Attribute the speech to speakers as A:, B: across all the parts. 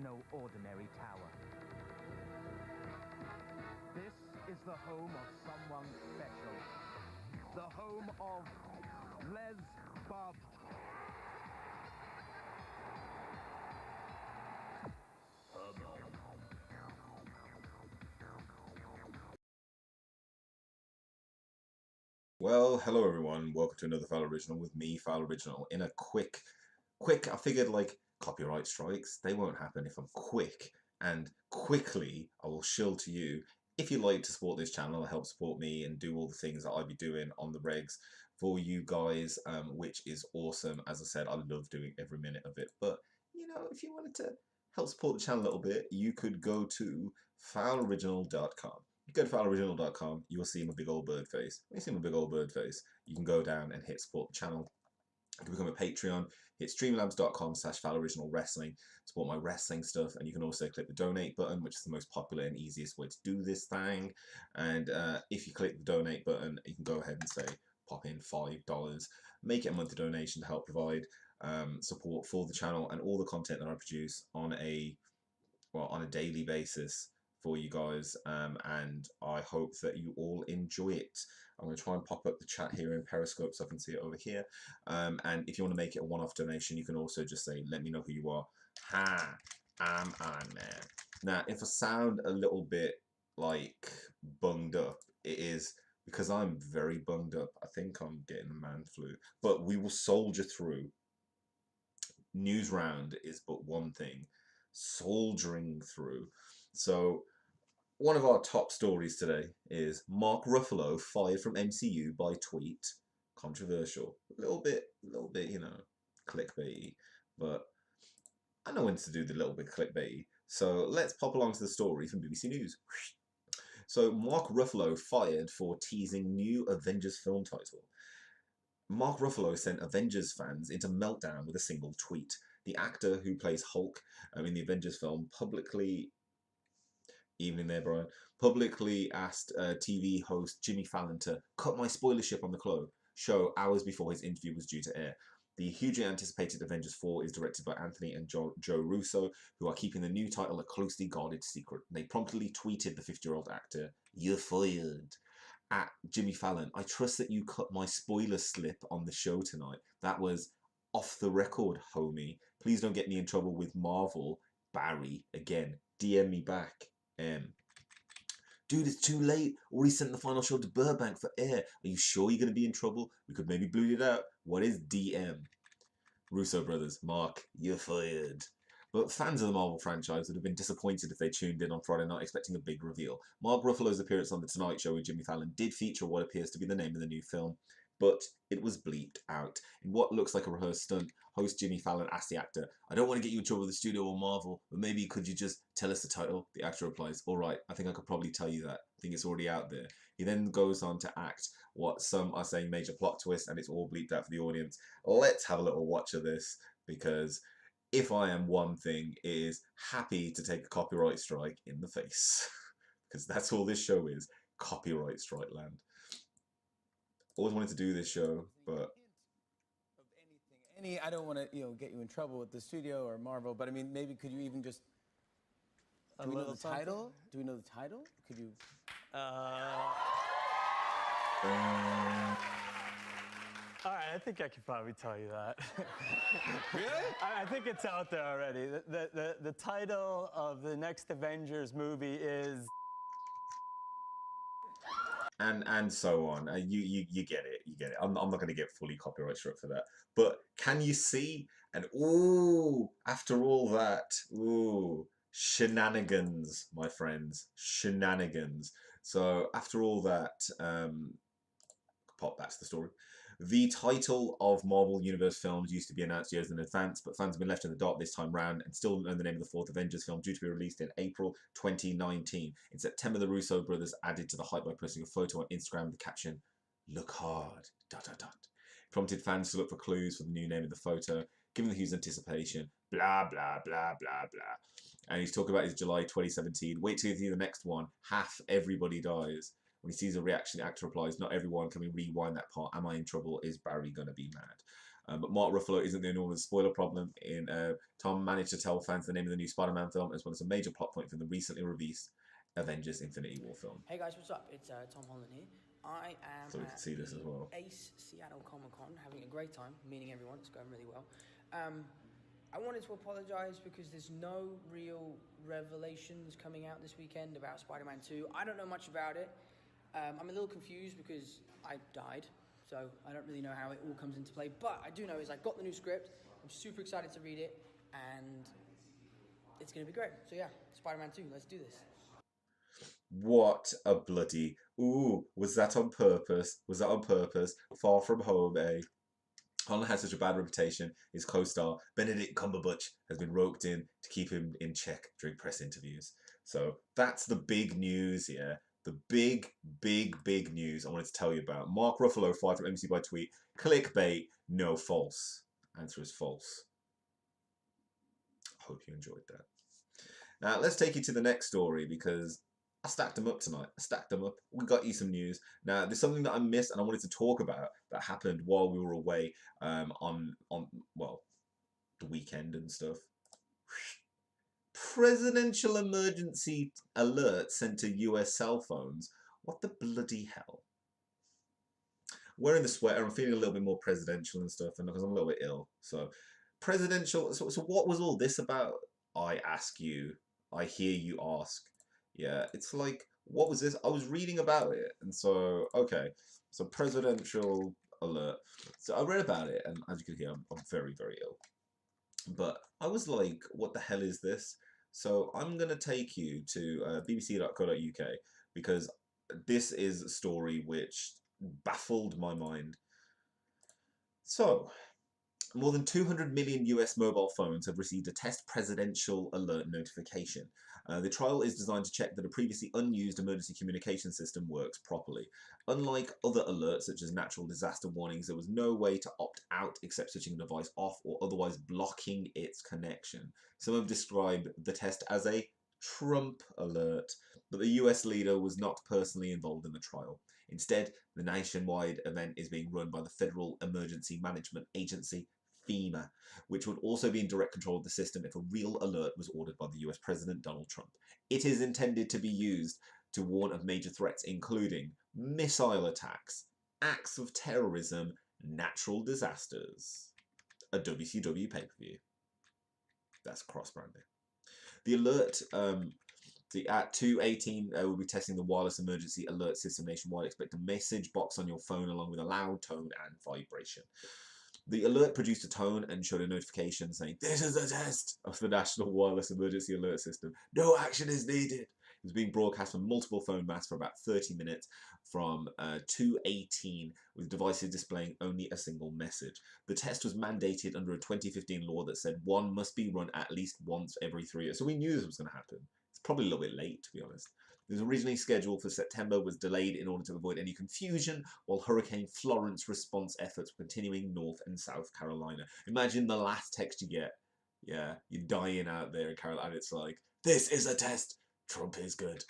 A: no ordinary tower. This is the home of someone special. The home of Les Bob.
B: Well, hello everyone. Welcome to another Fowl Original with me, Fowl Original. In a quick, I figured like copyright strikes, they won't happen if I'm quick. And quickly, I will shill to you. If you'd like to support this channel, help support me and do all the things that I'll be doing on the regs for you guys, which is awesome. As I said, I love doing every minute of it. But, you know, if you wanted to help support the channel a little bit, you could go to fowloriginal.com. You go to fowloriginal.com, you will see my big old bird face. When you see my big old bird face, you can go down and hit support the channel. You can become a Patreon, hit streamlabs.com/fowloriginalwrestling, support my wrestling stuff, and you can also click the donate button, which is the most popular and easiest way to do this thing. And if you click the donate button, you can go ahead and say, pop in $5, make it a monthly donation to help provide support for the channel and all the content that I produce on a daily basis for you guys, and I hope that you all enjoy it. I'm going to try and pop up the chat here in Periscope so I can see it over here, and if you want to make it a one-off donation, you can also just say, let me know who you are. Hi, I'm Iron Man. Now, if I sound a little bit like bunged up, it is because I'm very bunged up. I think I'm getting the man flu, but we will soldier through. Newsround is but one thing, soldiering through. So one of our top stories today is Mark Ruffalo fired from MCU by tweet. Controversial, a little bit, you know, clickbaity, but I know when to do the little bit clickbaity. So let's pop along to the story from BBC News. So Mark Ruffalo fired for teasing new Avengers film title. Mark Ruffalo sent Avengers fans into meltdown with a single tweet. The actor who plays Hulk in the Avengers film publicly asked TV host Jimmy Fallon to cut my spoilership on the show hours before his interview was due to air. The hugely anticipated Avengers 4 is directed by Anthony and Joe Russo, who are keeping the new title a closely guarded secret. They promptly tweeted the 50-year-old actor, "You're fired," at Jimmy Fallon. "I trust that you cut my spoiler slip on the show tonight. That was off the record, homie. Please don't get me in trouble with Marvel. Barry, again. DM me back. Dude, it's too late. Already sent the final show to Burbank for air. Are you sure you're going to be in trouble? We could maybe bleed it out. What is DM? Russo brothers, Mark, you're fired." But fans of the Marvel franchise would have been disappointed if they tuned in on Friday night expecting a big reveal. Mark Ruffalo's appearance on The Tonight Show with Jimmy Fallon did feature what appears to be the name of the new film, but it was bleeped out. In what looks like a rehearsed stunt, host Jimmy Fallon asked the actor, "I don't want to get you in trouble with the studio or Marvel, but maybe could you just tell us the title?" The actor replies, "All right, I think I could probably tell you that. I think it's already out there." He then goes on to act what some are saying major plot twist, and it's all bleeped out for the audience. Let's have a little watch of this, because if I am one thing, it is happy to take a copyright strike in the face. Because that's all this show is, copyright strike land. Always wanted to do this show, but
C: I don't want to, get you in trouble with the studio or Marvel, but I mean, maybe could you even just, do we know the title? Do we know the title? Could you?
D: All right, I think I could probably tell you that.
C: Really?
D: I think it's out there already. The title of the next Avengers movie is...
B: And so on. You get it. You get it. I'm not going to get fully copyright struck for that. But can you see? And ooh, after all that, ooh, shenanigans, my friends, shenanigans. So after all that, pop back to the story. The title of Marvel Universe films used to be announced years in advance, but fans have been left in the dark this time round and still don't know the name of the fourth Avengers film, due to be released in April 2019. In September, the Russo brothers added to the hype by posting a photo on Instagram with the caption, "Look hard, ... It prompted fans to look for clues for the new name of the photo, given the huge anticipation, blah, blah, blah, blah, blah. And he's talking about his July 2017, wait till you see the next one, half everybody dies. When he sees a reaction, the actor replies, "Not everyone, can we rewind that part? Am I in trouble? Is Barry gonna be mad?" But Mark Ruffalo isn't the only one with a spoiler problem. Tom managed to tell fans the name of the new Spider-Man film, as well as a major plot point from the recently released Avengers Infinity War film.
E: Hey guys, what's up? It's Tom Holland here. I am
B: So we can see this as well.
E: Ace Seattle Comic Con, having a great time, meeting everyone. It's going really well. I wanted to apologise because there's no real revelations coming out this weekend about Spider-Man 2. I don't know much about it. I'm a little confused because I died, so I don't really know how it all comes into play. But I do know is I got the new script. I'm super excited to read it, and it's going to be great. So yeah, Spider-Man 2, let's do this.
B: What a bloody... Ooh, was that on purpose? Was that on purpose? Far From Home, eh? Holland has such a bad reputation. His co-star, Benedict Cumberbatch, has been roped in to keep him in check during press interviews. So that's the big news, yeah. The big, big, big news I wanted to tell you about. Mark Ruffalo fired from MC by tweet. Clickbait, no, false. Answer is false. I hope you enjoyed that. Now, let's take you to the next story because I stacked them up tonight. I stacked them up. We got you some news. Now, there's something that I missed and I wanted to talk about that happened while we were away on well, the weekend and stuff. Presidential emergency alert sent to US cell phones. What the bloody hell? Wearing the sweater, I'm feeling a little bit more presidential and stuff, and because I'm a little bit ill. So, presidential. So what was all this about? I ask you. I hear you ask. Yeah, it's like, what was this? I was reading about it, and so, okay, so presidential alert. So I read about it, and as you can hear, I'm very, very ill. But I was like, what the hell is this? So I'm going to take you to bbc.co.uk because this is a story which baffled my mind. So, more than 200 million US mobile phones have received a test presidential alert notification. The trial is designed to check that a previously unused emergency communication system works properly. Unlike other alerts such as natural disaster warnings, there was no way to opt out except switching the device off or otherwise blocking its connection. Some have described the test as a Trump alert, but the US leader was not personally involved in the trial. Instead, the nationwide event is being run by the Federal Emergency Management Agency, FEMA, which would also be in direct control of the system if a real alert was ordered by the US President Donald Trump. It is intended to be used to warn of major threats, including missile attacks, acts of terrorism, natural disasters. A WCW pay-per-view. That's cross-branding. The alert... at 2:18, we'll be testing the wireless emergency alert system nationwide. Expect a message box on your phone along with a loud tone and vibration. The alert produced a tone and showed a notification saying, "This is a test of the National Wireless Emergency Alert System. No action is needed." It was being broadcast from multiple phone masts for about 30 minutes from 2:18, with devices displaying only a single message. The test was mandated under a 2015 law that said one must be run at least once every 3 years. So we knew this was going to happen. It's probably a little bit late, to be honest. It was originally scheduled for September, was delayed in order to avoid any confusion, while Hurricane Florence response efforts were continuing North and South Carolina. Imagine the last text you get. Yeah, you're dying out there in Carolina. It's like, this is a test. Trump is good.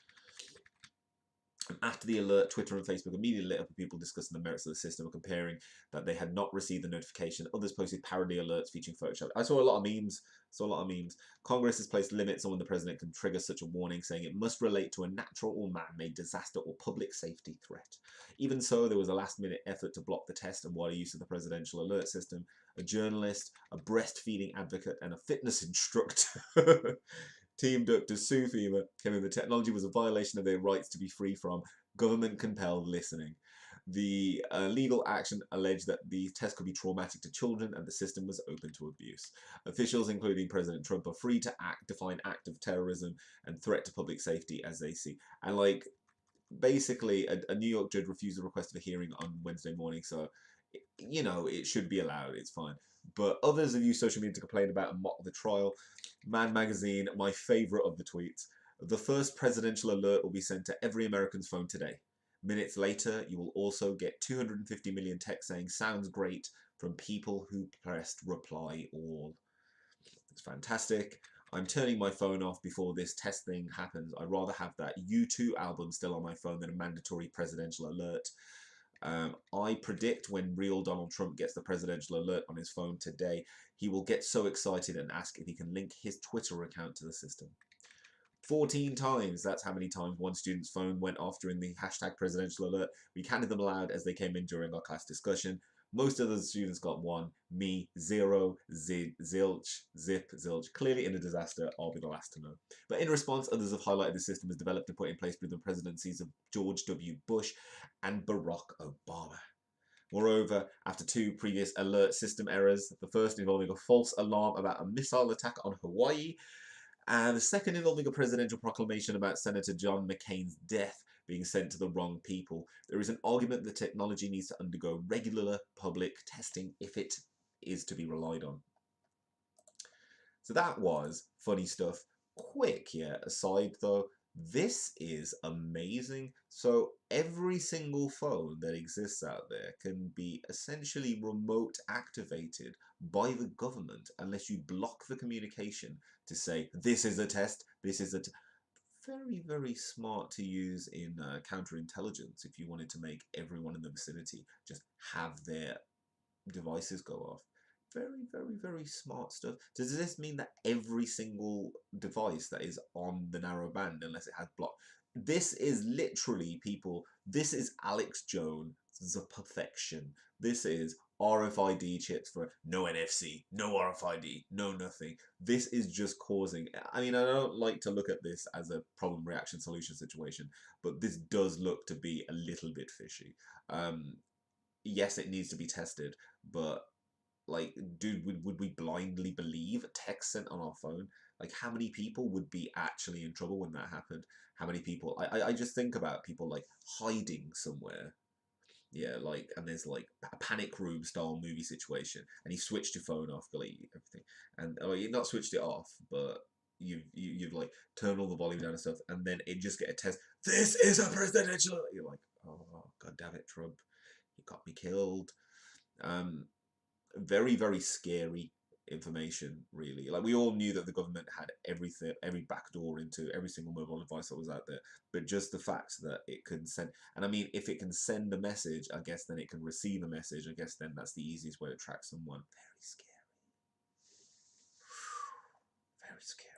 B: After the alert, Twitter and Facebook immediately lit up with people discussing the merits of the system and comparing that they had not received the notification. Others posted parody alerts featuring Photoshop. I saw a lot of memes. Congress has placed limits on when the president can trigger such a warning, saying it must relate to a natural or man-made disaster or public safety threat. Even so, there was a last-minute effort to block the test and wider use of the presidential alert system. A journalist, a breastfeeding advocate, and a fitness instructor teamed up to sue FEMA, claiming the technology was a violation of their rights to be free from government-compelled listening. The legal action alleged that the test could be traumatic to children and the system was open to abuse. Officials, including President Trump, are free to define act of terrorism and threat to public safety as they see. And like, basically, a New York judge refused a request of a hearing on Wednesday morning, so, you know, it should be allowed, it's fine. But others have used social media to complain about and mock the trial. Man Magazine, my favourite of the tweets. The first presidential alert will be sent to every American's phone today. Minutes later, you will also get 250 million texts saying, "Sounds great," from people who pressed reply all. It's fantastic. I'm turning my phone off before this test thing happens. I'd rather have that U2 album still on my phone than a mandatory presidential alert. I predict when real Donald Trump gets the presidential alert on his phone today, he will get so excited and ask if he can link his Twitter account to the system. 14 times, that's how many times one student's phone went off during the hashtag presidential alert. We counted them aloud as they came in during our class discussion. Most of the students got 1, me 0, zilch, zip, zilch. Clearly in a disaster, I'll be the last to know. But in response, others have highlighted the system was developed and put in place through the presidencies of George W. Bush and Barack Obama. Moreover, after 2 previous alert system errors, the first involving a false alarm about a missile attack on Hawaii, and the second involving a presidential proclamation about Senator John McCain's death being sent to the wrong people, there is an argument that technology needs to undergo regular public testing if it is to be relied on. So that was funny stuff. Quick, yeah, aside though, this is amazing. So every single phone that exists out there can be essentially remote activated by the government unless you block the communication to say, this is a test, this is a very, very smart to use in counterintelligence if you wanted to make everyone in the vicinity just have their devices go off. Very, very, very smart stuff. Does this mean that every single device that is on the narrow band, unless it has block, this is literally, people, this is Alex Jones' perfection. This is RFID chips for no NFC, no RFID, no nothing. This is just causing, I mean, I don't like to look at this as a problem reaction solution situation, but this does look to be a little bit fishy. Yes, it needs to be tested, but like, dude, would we blindly believe a text sent on our phone? Like, how many people would be actually in trouble when that happened? How many people? I just think about people like hiding somewhere. Yeah, like, and there's like a panic room style movie situation, and you switched your phone off, like everything, and you've not switched it off, but you've like turned all the volume down and stuff, and then it just get a test. This is a presidential. You're like, oh god damn it, Trump, you got me killed. Very, very scary information, really. Like, we all knew that the government had everything, every backdoor into every single mobile device that was out there, but just the fact that it can send, and I mean, if it can send a message, I guess then it can receive a message. I guess then that's the easiest way to track someone. Very scary. Very scary.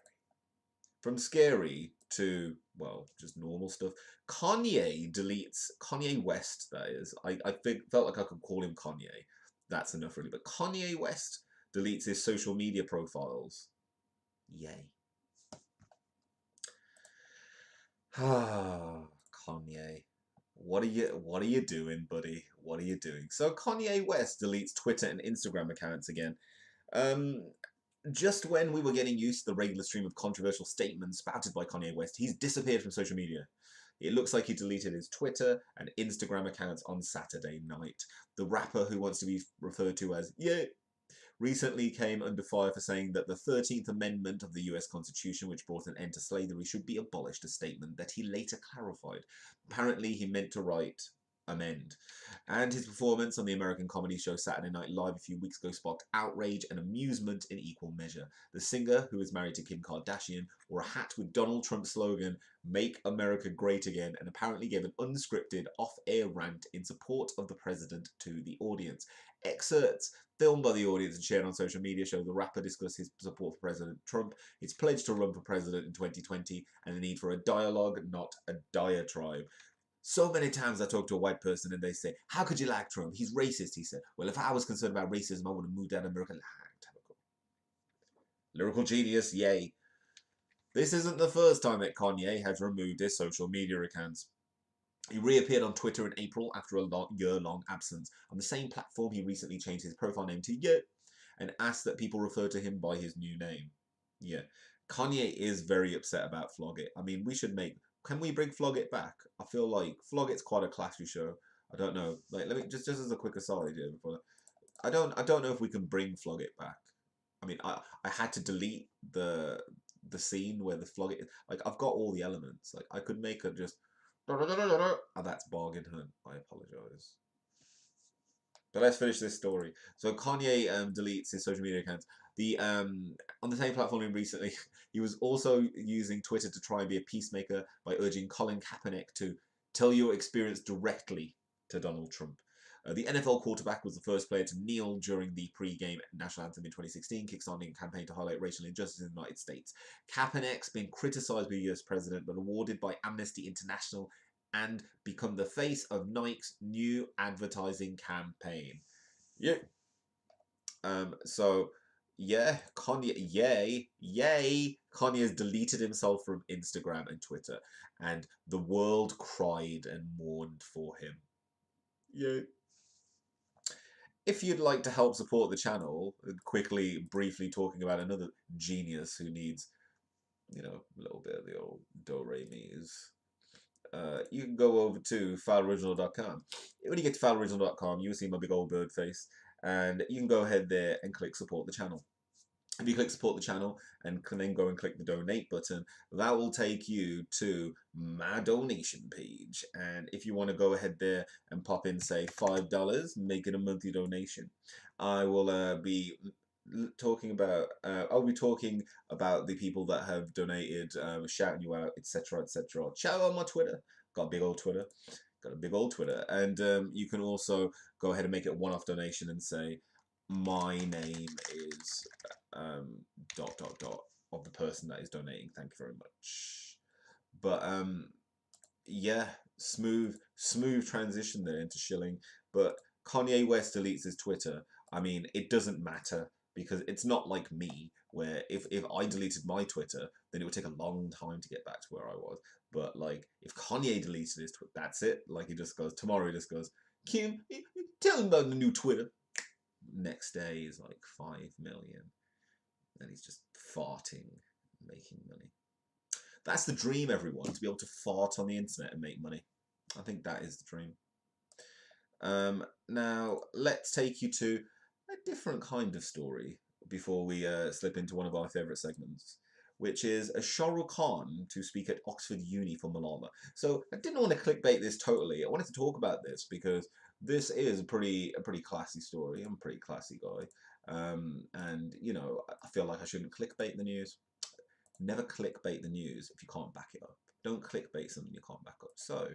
B: From scary to, well, just normal stuff. Kanye West, that is. I felt like I could call him Kanye. That's enough, really. But Kanye West deletes his social media profiles. Yay. Ah, Kanye. What are you doing, buddy? What are you doing? So Kanye West deletes Twitter and Instagram accounts again. Just when we were getting used to the regular stream of controversial statements spouted by Kanye West, he's disappeared from social media. It looks like he deleted his Twitter and Instagram accounts on Saturday night. The rapper, who wants to be referred to as Ye, recently came under fire for saying that the 13th Amendment of the US Constitution, which brought an end to slavery, should be abolished, a statement that he later clarified. Apparently, he meant to write amend. And his performance on the American comedy show Saturday Night Live a few weeks ago sparked outrage and amusement in equal measure. The singer, who is married to Kim Kardashian, wore a hat with Donald Trump's slogan, "Make America Great Again," and apparently gave an unscripted, off-air rant in support of the president to the audience. Excerpts filmed by the audience and shared on social media show the rapper discussed his support for President Trump, his pledge to run for president in 2020, and the need for a dialogue, not a diatribe. So many times I talk to a white person and they say, how could you like Trump? He's racist, he said. Well, if I was concerned about racism, I would have moved out of America. Lyrical genius, yay. This isn't the first time that Kanye has removed his social media accounts. He reappeared on Twitter in April after a year-long absence. On the same platform, he recently changed his profile name to Ye and asked that people refer to him by his new name. Yeah. Kanye is very upset about Flog It. I mean, we should make... Can we bring Flog It back? I feel like Flog It's quite a classy show. I don't know. Like, let me just as a quick aside here before... I don't know if we can bring Flog It back. I mean, I had to delete the scene where the Flog It... Like, I've got all the elements. Like, I could make a just... Oh, that's bargain hunt. I apologize. But let's finish this story. So Kanye deletes his social media accounts. On the same platform recently, he was also using Twitter to try and be a peacemaker by urging Colin Kaepernick to tell your experience directly to Donald Trump. The NFL quarterback was the first player to kneel during the pre-game national anthem in 2016, kickstarting a campaign to highlight racial injustice in the United States. Kaepernick's been criticized by the US president, but awarded by Amnesty International and become the face of Nike's new advertising campaign. Yeah. So, yeah, Kanye, yay, Kanye has deleted himself from Instagram and Twitter, and the world cried and mourned for him. Yay. If you'd like to help support the channel, briefly talking about another genius who needs, you know, a little bit of the old do-re-mi's, you can go over to fowloriginal.com. When you get to fowloriginal.com, you'll see my big old bird face, and you can go ahead there and click support the channel. If you click support the channel and then go and click the donate button, that will take you to my donation page. And if you want to go ahead there and pop in, say, $5, make it a monthly donation, I will be talking about, I'll be talking about the people that have donated, shouting you out, etc., etc. Shout out on my Twitter. Got a big old Twitter. And you can also go ahead and make it a one-off donation and say, my name is of the person that is donating. Thank you very much. But yeah, smooth transition there into shilling. But Kanye West deletes his Twitter. I mean, it doesn't matter, because it's not like me, where if I deleted my Twitter, then it would take a long time to get back to where I was. But like, if Kanye deleted his Twitter, that's it. Like, he just goes, tomorrow he just goes, Kim, tell him about the new Twitter. Next day is like 5 million. And he's just farting, making money. That's the dream, everyone, to be able to fart on the internet and make money. I think that is the dream. Now, let's take you to a different kind of story before we slip into one of our favourite segments, which is a Shah Rukh Khan to speak at Oxford Uni for Malala. So I didn't want to clickbait this totally. I wanted to talk about this because this is a pretty classy story. I'm a pretty classy guy. And, you know, I feel like I shouldn't clickbait the news. Never clickbait the news if you can't back it up. Don't clickbait something you can't back up. So,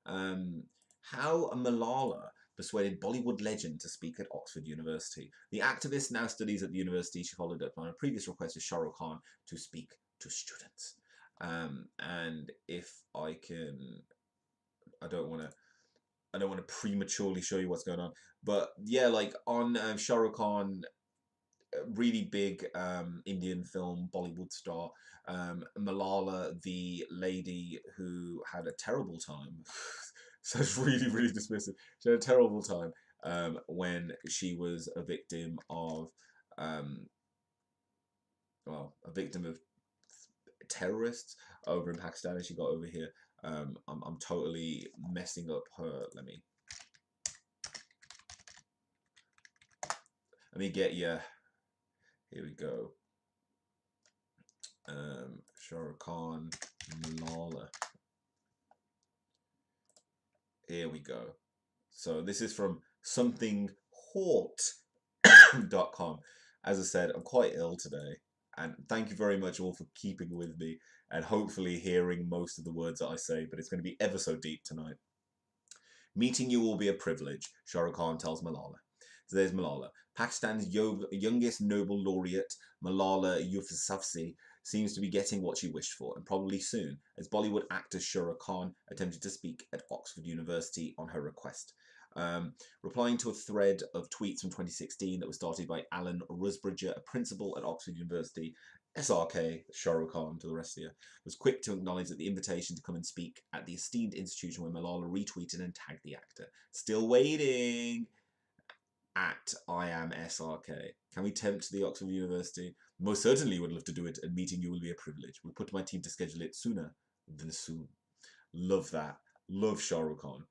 B: how Malala persuaded Bollywood legend to speak at Oxford University. The activist now studies at the university. She followed up on a previous request of Shah Rukh Khan to speak to students. And if I can, I don't want to prematurely show you what's going on, but yeah, like on Shah Rukh Khan, really big Indian film Bollywood star, Malala, the lady who had a terrible time. So it's really dismissive. She had a terrible time when she was a victim of terrorists over in Pakistan, and she got over here. I'm totally messing up her. Let me get you. Here we go. Shah Rukh Khan, Malala. Here we go. So this is from somethinghot.com. As I said, I'm quite ill today, and thank you very much all for keeping with me and hopefully hearing most of the words that I say, but it's going to be ever so deep tonight. Meeting you will be a privilege, Shah Rukh Khan tells Malala. So there's Malala. Pakistan's youngest Nobel laureate, Malala Yousafzai, seems to be getting what she wished for, and probably soon, as Bollywood actor Shah Rukh Khan attempted to speak at Oxford University on her request. Replying to a thread of tweets from 2016 that was started by Alan Rusbridger, a principal at Oxford University, SRK, Shah Rukh Khan to the rest of you, was quick to acknowledge that the invitation to come and speak at the esteemed institution where Malala retweeted and tagged the actor. Still waiting. At I am SRK. Can we tempt the Oxford University? Most certainly would love to do it, and meeting you will be a privilege. We'll put my team to schedule it sooner than soon. Love that. Love Shah Rukh Khan.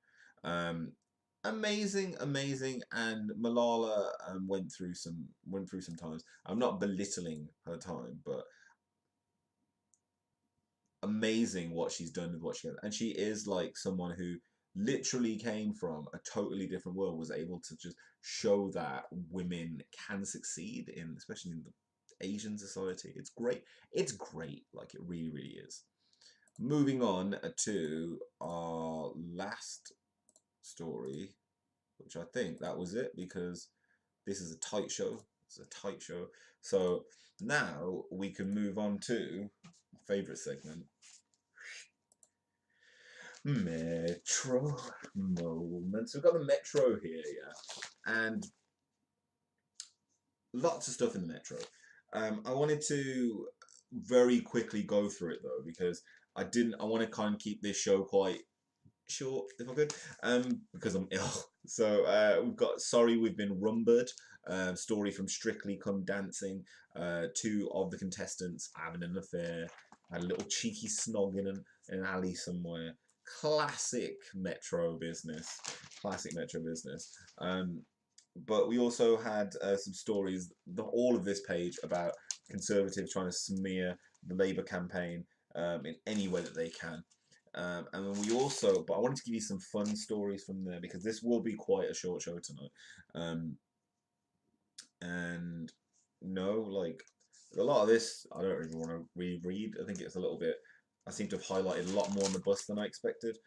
B: Amazing, and Malala went through some times. I'm not belittling her time, but amazing what she's done with what she has. And she is like someone who literally came from a totally different world, was able to just show that women can succeed in, especially in the Asian society. It's great. Like, it really is. Moving on to our last story, which I think that was it, because this is a tight show. It's a tight show. So now we can move on to my favourite segment. Metro moments. We've got the Metro here, yeah. And lots of stuff in the Metro. I wanted to very quickly go through it though, because I want to kind of keep this show quite short, if I could, because I'm ill. So we've got Sorry We've Been Rumbered, story from Strictly Come Dancing. 2 of the contestants having an affair, had a little cheeky snog in an alley somewhere. Classic Metro business. Classic Metro business. But we also had some stories, all of this page, about Conservatives trying to smear the Labour campaign in any way that they can. And then we also, but I wanted to give you some fun stories from there, because this will be quite a short show tonight. And no, like, a lot of this, I don't even want to reread. I think it's a little bit, I seem to have highlighted a lot more on the bus than I expected.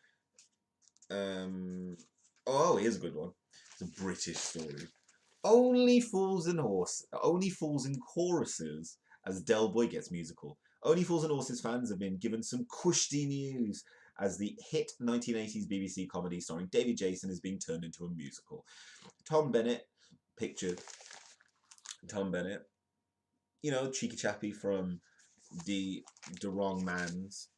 B: Oh, here's a good one. It's a British story. Only Fools and Choruses as Del Boy gets musical. Only Fools and Horses fans have been given some cushy news as the hit 1980s BBC comedy starring David Jason is being turned into a musical. Tom Bennett, pictured Tom Bennett, you know, cheeky chappy from the Wrong Mans.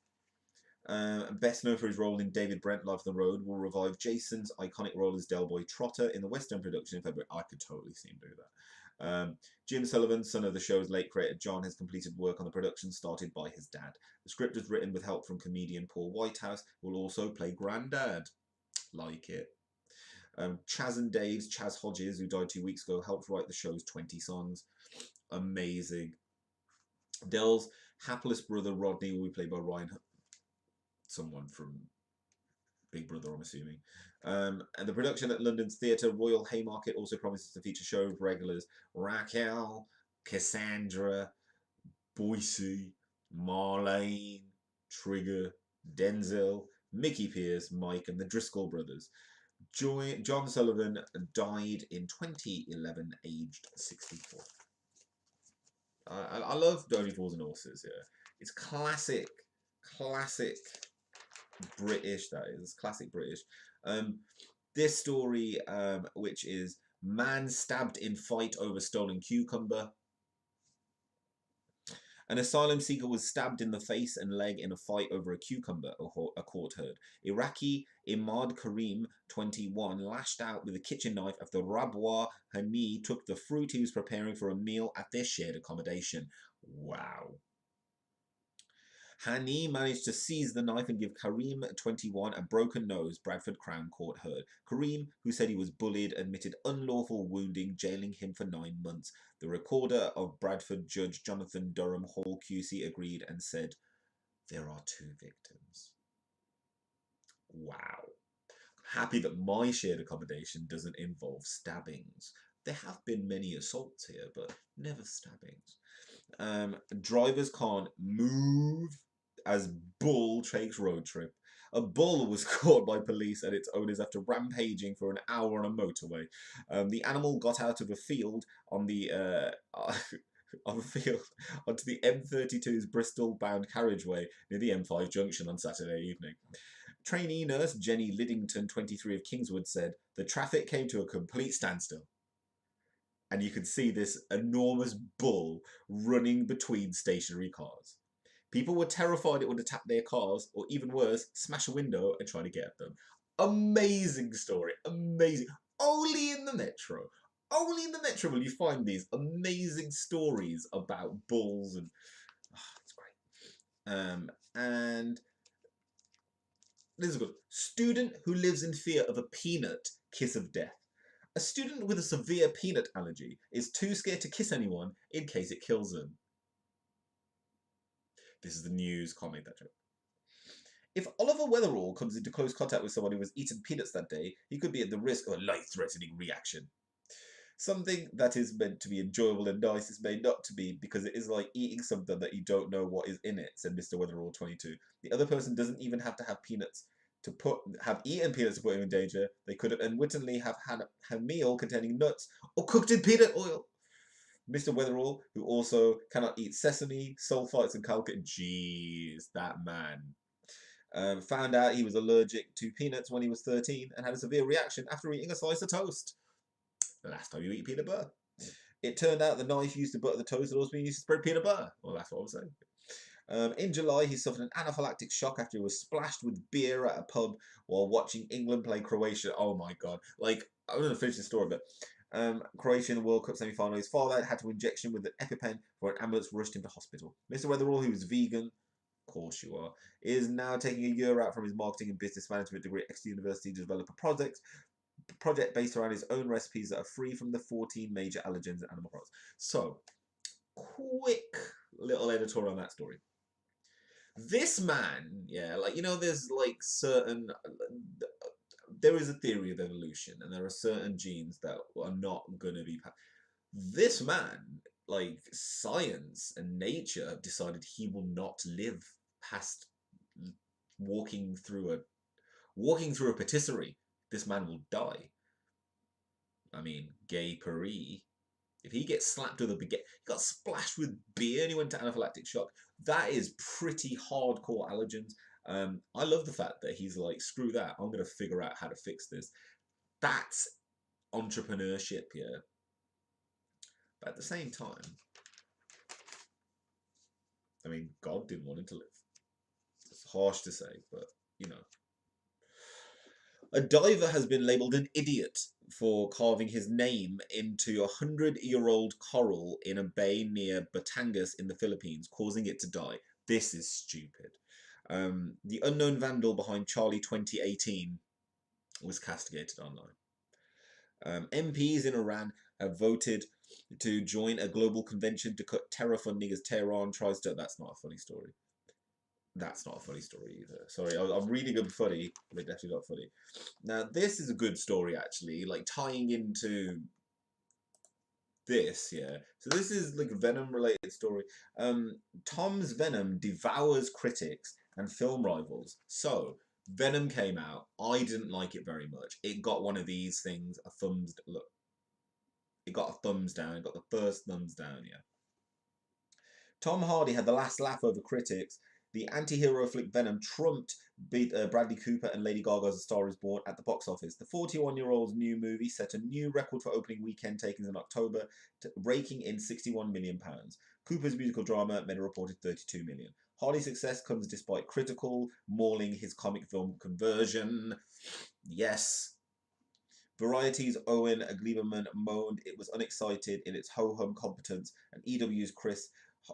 B: Best known for his role in David Brent Life on the Road, will revive Jason's iconic role as Del Boy Trotter in the West End production in February. I could totally see him do that. Jim Sullivan, son of the show's late creator John, has completed work on the production started by his dad. The script is written with help from comedian Paul Whitehouse, who will also play Grandad. Like it. Chaz and Dave's Chaz Hodges, who died 2 weeks ago, helped write the show's 20 songs. Amazing. Del's hapless brother Rodney will be played by Ryan, someone from Big Brother, I'm assuming. And the production at London's Theatre Royal Haymarket also promises to feature show regulars Raquel, Cassandra, Boise, Marlene, Trigger, Denzel, Mickey Pierce, Mike, and the Driscoll brothers. John Sullivan died in 2011, aged 64. I love Only Fools and Horses. Yeah, it's classic British. That is classic British. This story, which is man stabbed in fight over stolen cucumber. An asylum seeker was stabbed in the face and leg in a fight over a cucumber, a court heard. Iraqi Imad Karim, 21, lashed out with a kitchen knife after Rabwa Hani took the fruit he was preparing for a meal at their shared accommodation. Wow. Hani managed to seize the knife and give Karim, 21, a broken nose, Bradford Crown Court heard. Karim, who said he was bullied, admitted unlawful wounding, jailing him for 9 months. The recorder of Bradford Judge Jonathan Durham Hall QC agreed and said, there are 2 victims. Wow. Happy that my shared accommodation doesn't involve stabbings. There have been many assaults here, but never stabbings. Drivers can't move as bull takes road trip. A bull was caught by police and its owners after rampaging for an hour on a motorway. The animal got out of a field on the onto the M32's Bristol-bound carriageway near the M5 junction on Saturday evening. Trainee nurse Jenny Liddington, 23, of Kingswood, said the traffic came to a complete standstill. And you could see this enormous bull running between stationary cars. People were terrified it would attack their cars, or even worse, smash a window and try to get at them. Amazing story, amazing. Only in the Metro. Only in the Metro will you find these amazing stories about bulls, and it's great. And this is good. Student who lives in fear of a peanut, kiss of death. A student with a severe peanut allergy is too scared to kiss anyone in case it kills them. This is the news, can't make that joke. If Oliver Weatherall comes into close contact with someone who has eaten peanuts that day, he could be at the risk of a life-threatening reaction. Something that is meant to be enjoyable and nice is made not to be, because it is like eating something that you don't know what is in it, said Mr. Weatherall, 22. The other person doesn't even have to have peanuts have eaten peanuts to put him in danger, they could have unwittingly have had a meal containing nuts or cooked in peanut oil. Mr. Weatherall, who also cannot eat sesame, sulfites, and calcium. Jeez, that man. Found out he was allergic to peanuts when he was 13 and had a severe reaction after eating a slice of toast. The last time you eat peanut butter. It turned out the knife used to butter the toast had also been used to spread peanut butter. Well, that's what I was saying. In July, he suffered an anaphylactic shock after he was splashed with beer at a pub while watching England play Croatia. Oh my God. Like, I'm going to finish the story, but Croatia in the World Cup semi-final. His father had to inject him with an EpiPen before an ambulance rushed him to hospital. Mr. Weatherall, who was vegan, of course you are, is now taking a year out from his marketing and business management degree at Exeter University to develop a project based around his own recipes that are free from the 14 major allergens and animal products. So, quick little editorial on that story. This man, yeah, like, you know, there's like certain, there is a theory of evolution and there are certain genes that are not going to be, this man, like, science and nature have decided he will not live past walking through a patisserie. This man will die. I mean, Gay Paris. If he gets slapped with a baguette, he got splashed with beer and he went to anaphylactic shock. That is pretty hardcore allergens. I love the fact that he's like, screw that, I'm going to figure out how to fix this. That's entrepreneurship, yeah. But at the same time, I mean, God didn't want him to live. It's harsh to say, but, you know. A diver has been labelled an idiot for carving his name into a 100-year-old coral in a bay near Batangas in the Philippines, causing it to die. This is stupid. The unknown vandal behind Charlie 2018 was castigated online. MPs in Iran have voted to join a global convention to cut terror funding as Tehran tries to... That's not a funny story. That's not a funny story either. Sorry, I'm reading a funny, but definitely not funny. Now, this is a good story, actually, like tying into this, yeah. So this is like a Venom-related story. Tom's Venom devours critics and film rivals. So, Venom came out. I didn't like it very much. It got one of these things, a thumbs... Look. It got a thumbs down. It got the first thumbs down, yeah. Tom Hardy had the last laugh over critics. The anti-hero flick Venom trumped Bradley Cooper and Lady Gaga's A Star Is Born at the box office. The 41-year-old's new movie set a new record for opening weekend takings in October, raking in £61 million. Cooper's musical drama made a reported $32 million. Hardy's success comes despite critical mauling his comic film conversion. Yes. Variety's Owen Gleiberman moaned it was unexcited in its ho-hum competence, and EW's Chris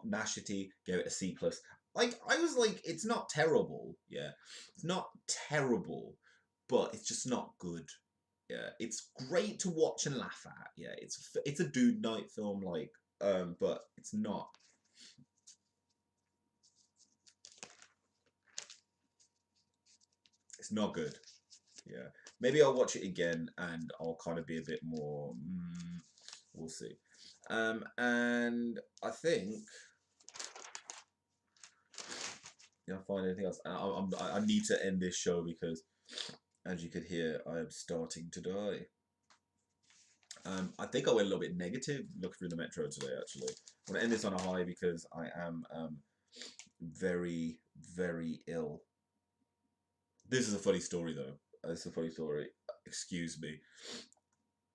B: Nashity gave it a C+. Like, I was like, it's not terrible, yeah. It's not terrible, but it's just not good, yeah. It's great to watch and laugh at, yeah. It's a dude night film, like, but it's not. It's not good, yeah. Maybe I'll watch it again and I'll kind of be a bit more, we'll see. And I think... I'll find anything else. I need to end this show because, as you could hear, I am starting to die. I think I went a little bit negative looking through the metro today, actually. I want to end this on a high because I am very, very ill. This is a funny story, though. This is a funny story. Excuse me.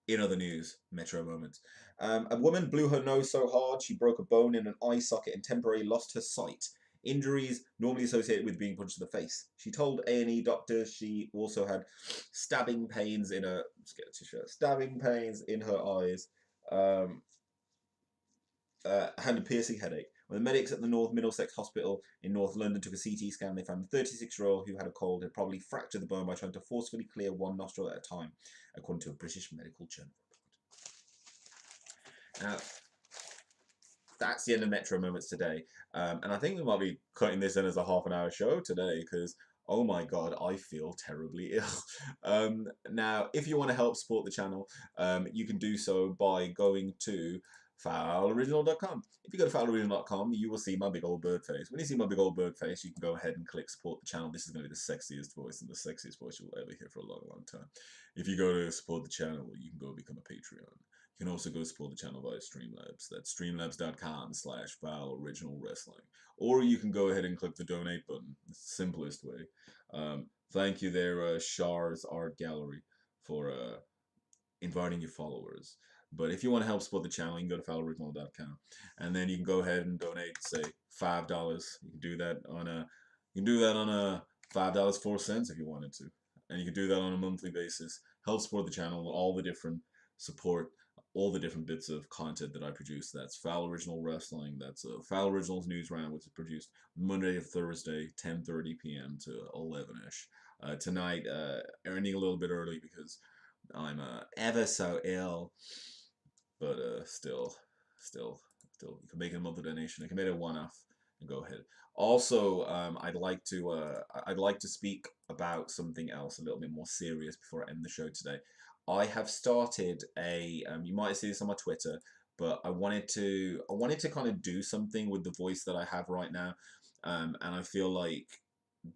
B: In other news, metro moments. A woman blew her nose so hard she broke a bone in an eye socket and temporarily lost her sight. Injuries normally associated with being punched in the face. She told A&E doctors she also had stabbing pains in her... Let's get a t-shirt. Stabbing pains in her eyes. Had a piercing headache. When the medics at the North Middlesex Hospital in North London took a CT scan, they found the 36-year-old who had a cold had probably fractured the bone by trying to forcefully clear one nostril at a time, according to a British Medical Journal report. Now, that's the end of Metro Moments today. And I think we might be cutting this in as a half-an-hour show today because, oh my God, I feel terribly ill. Now, if you want to help support the channel, you can do so by going to fowloriginal.com. If you go to fowloriginal.com, you will see my big old bird face. When you see my big old bird face, you can go ahead and click support the channel. This is going to be the sexiest voice and the sexiest voice you'll ever hear for a long, long time. If you go to support the channel, you can go become a Patreon. You can also go support the channel via Streamlabs. That's streamlabs.com/fowloriginalwrestling. Or you can go ahead and click the donate button. It's the simplest way. Thank you there, Shah's Art Gallery, for inviting your followers. But if you want to help support the channel, you can go to fowloriginal.com, and then you can go ahead and donate, say $5. You can do that on a $5.04 if you wanted to, and you can do that on a monthly basis. Help support the channel, all the different bits of content that I produce. That's Fowl Original Wrestling. That's Fowl Originals Newsround, which is produced Monday to Thursday, 10:30 p.m. to 11ish. Tonight, ending a little bit early because I'm ever so ill. But still, you can make a monthly donation. I can make a one-off and go ahead. Also, I'd like to speak about something else a little bit more serious before I end the show today. I have started a. You might see this on my Twitter, but I wanted to kind of do something with the voice that I have right now, and I feel like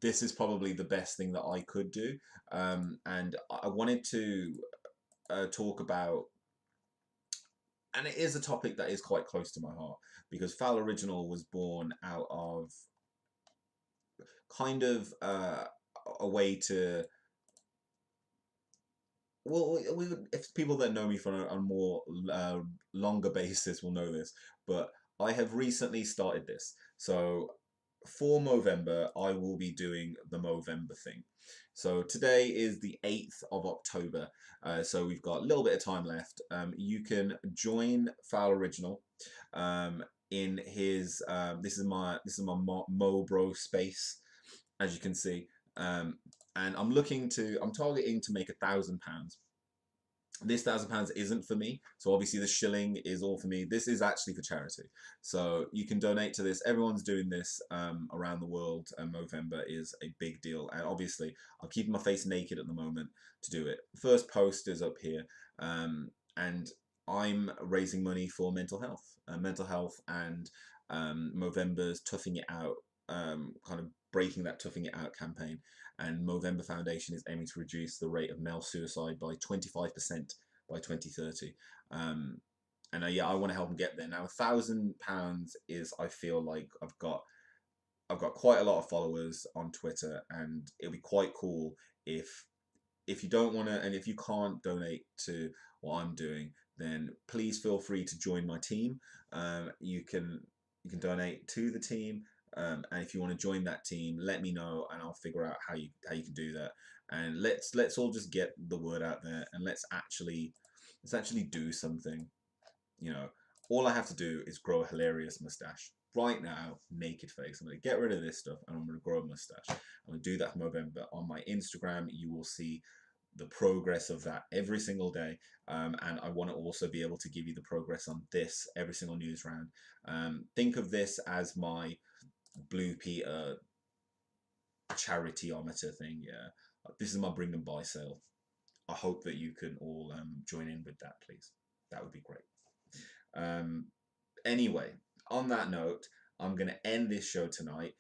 B: this is probably the best thing that I could do. And I wanted to talk about. And it is a topic that is quite close to my heart, because Fowl Original was born out of kind of a way to. Well, if people that know me for a more longer basis will know this, but I have recently started this. So for Movember, I will be doing the Movember thing. So today is the 8th of October, so we've got a little bit of time left. You can join Fowl Original in his. This is my Mobro space, as you can see, and I'm targeting to make £1,000. This £1,000 isn't for me, so obviously the shilling is all for me. This is actually for charity, so you can donate to this. Everyone's doing this around the world, and Movember is a big deal. And obviously, I'm keeping my face naked at the moment to do it. First post is up here, and I'm raising money for mental health, and Movember's Toughing It Out, kind of breaking that Toughing It Out campaign. And Movember Foundation is aiming to reduce the rate of male suicide by 25% by 2030. And yeah, I want to help them get there. Now, £1,000 is, I feel like I've got quite a lot of followers on Twitter, and it'll be quite cool if you don't want to, and if you can't donate to what I'm doing, then please feel free to join my team. You can donate to the team. And if you want to join that team, let me know, and I'll figure out how you can do that. And let's all just get the word out there, and let's actually do something. You know, all I have to do is grow a hilarious mustache. Right now, naked face. I'm going to get rid of this stuff, and I'm going to grow a mustache. I'm going to do that for November. On my Instagram, you will see the progress of that every single day. And I want to also be able to give you the progress on this every single news round. Think of this as my Blue Peter charityometer thing. Yeah, this is my bring them by sale. I hope that you can all join in with that, please. That would be great. Anyway, on that note, I'm going to end this show tonight.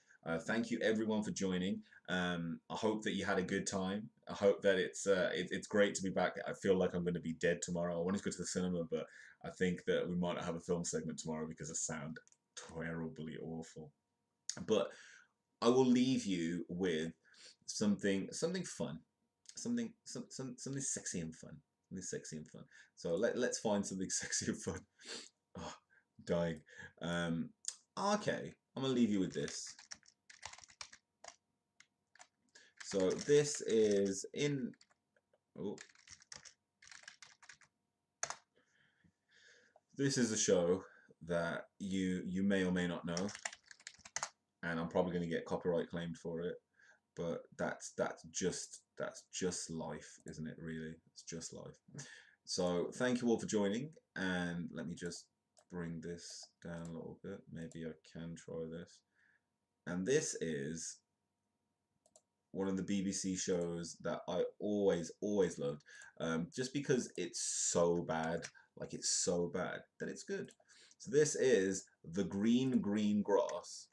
B: Thank you everyone for joining. I hope that you had a good time. I hope that it's great to be back. I feel like I'm going to be dead tomorrow. I wanted to go to the cinema, but I think that we might not have a film segment tomorrow because I sound terribly awful. But I will leave you with something fun, something sexy and fun, So let's find something sexy and fun. Oh, dying. Okay, I'm gonna leave you with this. So this is in. Oh, this is a show that you may or may not know. And I'm probably going to get copyright claimed for it, but that's just life, isn't it? Really, it's just life. So thank you all for joining, and let me just bring this down a little bit. Maybe I can try this. And this is one of the BBC shows that I always loved, just because it's so bad, like it's so bad that it's good. So this is the green grass.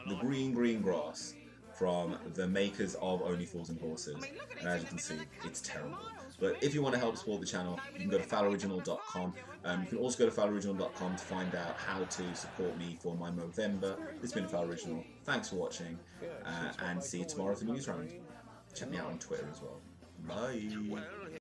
B: The green grass from the makers of Only Fools and Horses. And as you can see, it's terrible. But if you want to help support the channel, you can go to fowloriginal.com. You can also go to fowloriginal.com to find out how to support me for my Movember. This has been Fowl Original. Thanks for watching, and see you tomorrow for Newsround. Check me out on Twitter as well. Bye.